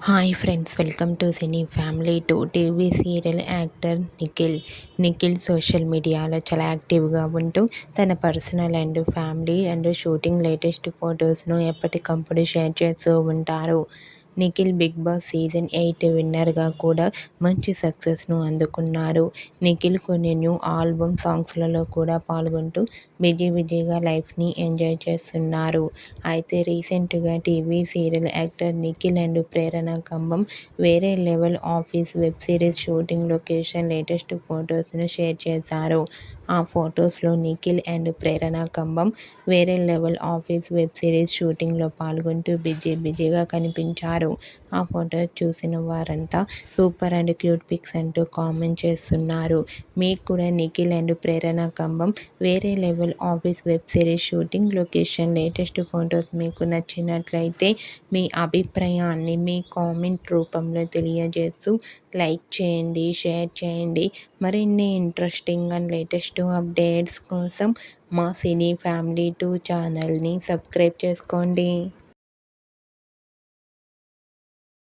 Hi friends, welcome to cine family. TV serial actor Nikhil social మీడియాలో చాలా యాక్టివ్గా ఉంటూ తన personal and family and shooting latest ఫొటోస్ను ఎప్పటికప్పుడు షేర్ చేస్తూ ఉంటారు. నిఖిల్ బిగ్ బాస్ సీజన్ 8 విన్నర్గా కూడా మంచి సక్సెస్ను అందుకున్నారు. నిఖిల్ కొన్ని న్యూ ఆల్బమ్ సాంగ్స్లలో కూడా పాల్గొంటూ బిజీగా లైఫ్ని ఎంజాయ్ చేస్తున్నారు. అయితే రీసెంట్గా TV serial actor Nikhil and Prerana Kambam వేరే level office web series shooting location latest ఫొటోస్ను షేర్ చేశారు. ఆ ఫొటోస్లో నిఖిల్ అండ్ ప్రేరణ కంబం వేరే లెవెల్ ఆఫీస్ వెబ్ సిరీస్ షూటింగ్లో పాల్గొంటూ బిజీగా కనిపించారు. ఆ ఫొటోస్ చూసిన వారంతా సూపర్ అండ్ క్యూట్ పిక్స్ అంటూ కామెంట్ చేస్తున్నారు. మీకు కూడా నిఖిల్ అండ్ ప్రేరణ కంబం వేరే level office web series shooting location latest photos మీకు నచ్చినట్లయితే మీ అభిప్రాయాన్ని మీ కామెంట్ రూపంలో తెలియజేస్తూ లైక్ చేయండి, షేర్ చేయండి. మరిన్ని ఇంట్రెస్టింగ్ అండ్ లేటెస్ట్ అప్డేట్స్ కోసం మా సినీ ఫ్యామిలీ 2 ఛానల్ని సబ్స్క్రైబ్ చేసుకోండి.